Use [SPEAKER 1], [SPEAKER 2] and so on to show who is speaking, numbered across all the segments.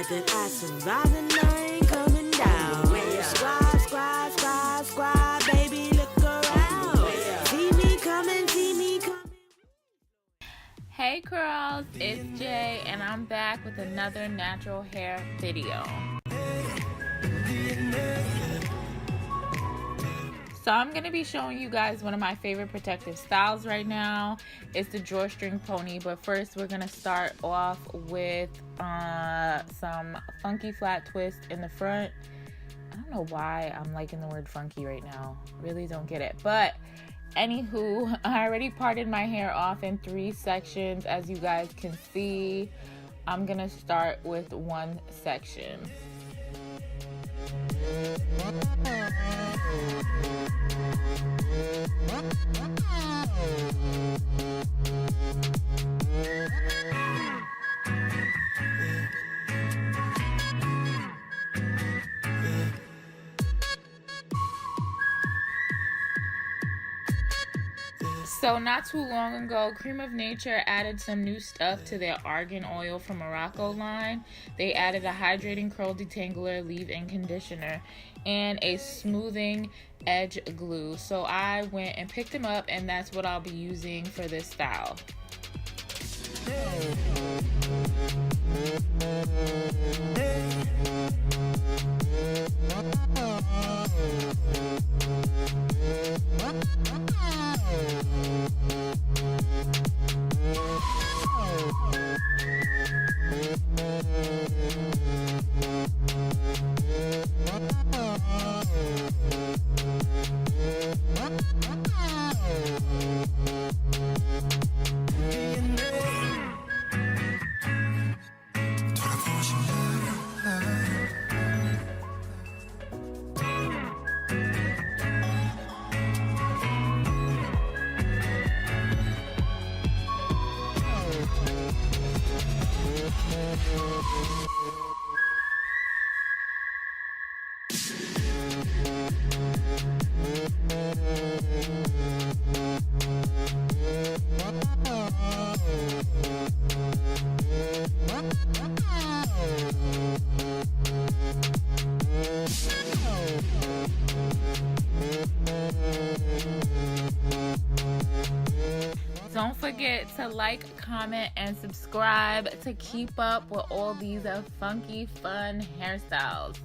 [SPEAKER 1] glad that I survived and I ain't coming down. Squad, baby, look around. See me coming, see me coming.
[SPEAKER 2] Hey curls, it's Jay and I'm back with another natural hair video. So I'm going to be showing you guys one of my favorite protective styles right now. It's the drawstring pony, but first we're going to start off with some funky flat twist in the front. I don't know why I'm liking the word funky right now. Really don't get it. But anywho, I already parted my hair off in 3 sections. As you guys can see, I'm going to start with one section. So not too long ago, Cream of Nature added some new stuff to their Argan Oil from Morocco line. They added a hydrating curl detangler, leave-in conditioner, and a smoothing edge glue. So I went and picked them up, and that's what I'll be using for this style. Don't forget to like, comment, and subscribe to keep up with all these funky, fun hairstyles.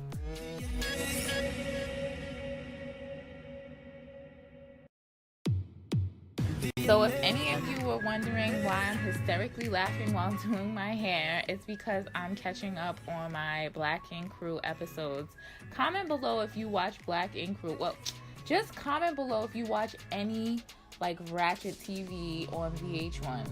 [SPEAKER 2] So if any of you were wondering why I'm hysterically laughing while doing my hair, it's because I'm catching up on my Black Ink Crew episodes. Comment below if you watch Black Ink Crew. Well, just comment below if you watch any like Ratchet TV on VH1.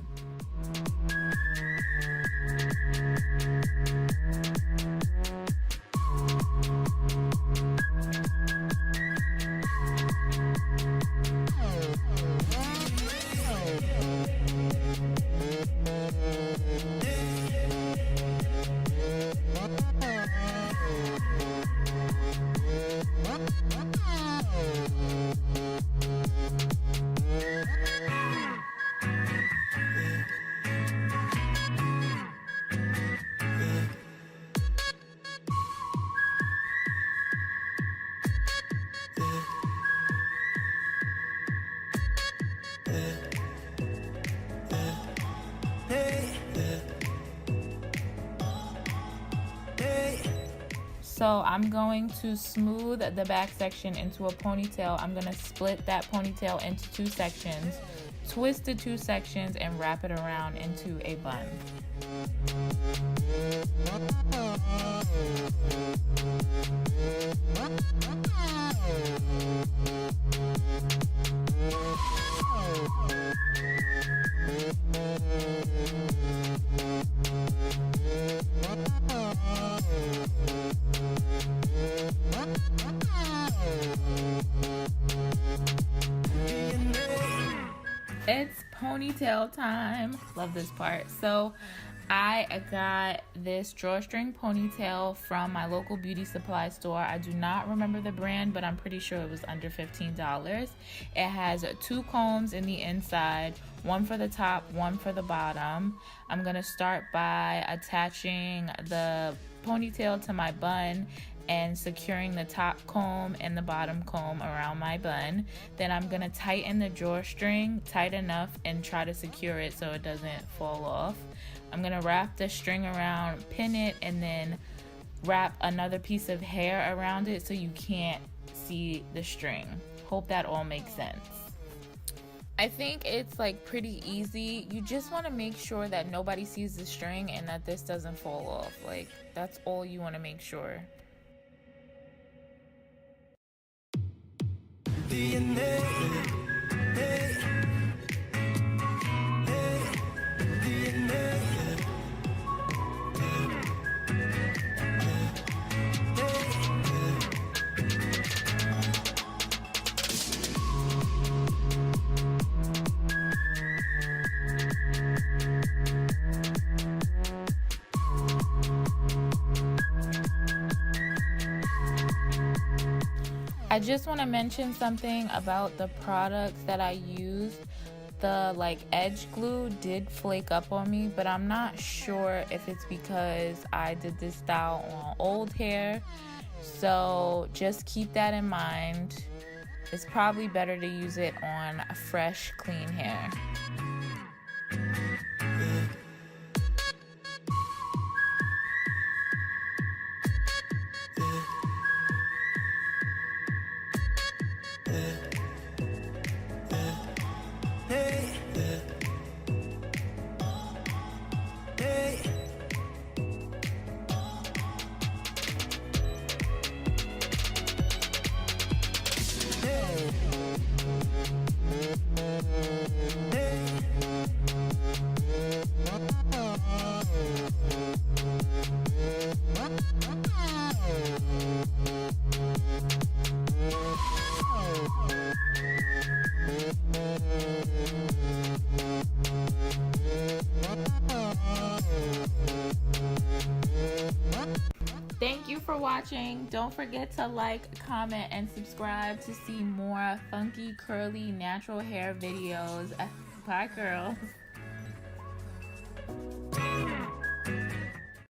[SPEAKER 2] So I'm going to smooth the back section into a ponytail. I'm going to split that ponytail into 2 sections, twist the 2 sections, and wrap it around into a bun. It's ponytail time. Love this part. So I got this drawstring ponytail from my local beauty supply store. I do not remember the brand, but I'm pretty sure it was under $15. It has 2 combs in the inside, one for the top, one for the bottom. I'm gonna start by attaching the ponytail to my bun and securing the top comb and the bottom comb around my bun. Then I'm gonna tighten the drawstring tight enough and try to secure it so it doesn't fall off. I'm gonna wrap the string around, pin it, and then wrap another piece of hair around it so you can't see the string. Hope that all makes sense. I think it's like pretty easy. You just want to make sure that nobody sees the string and that this doesn't fall off. Like, that's all you want to make sure. I just want to mention something about the products that I used. The edge glue did flake up on me, but I'm not sure if it's because I did this style on old hair. So just keep that in mind. It's probably better to use it on fresh, clean hair. Thank you for watching. Don't forget to like, comment, and subscribe to see more funky, curly, natural hair videos. Bye, girls.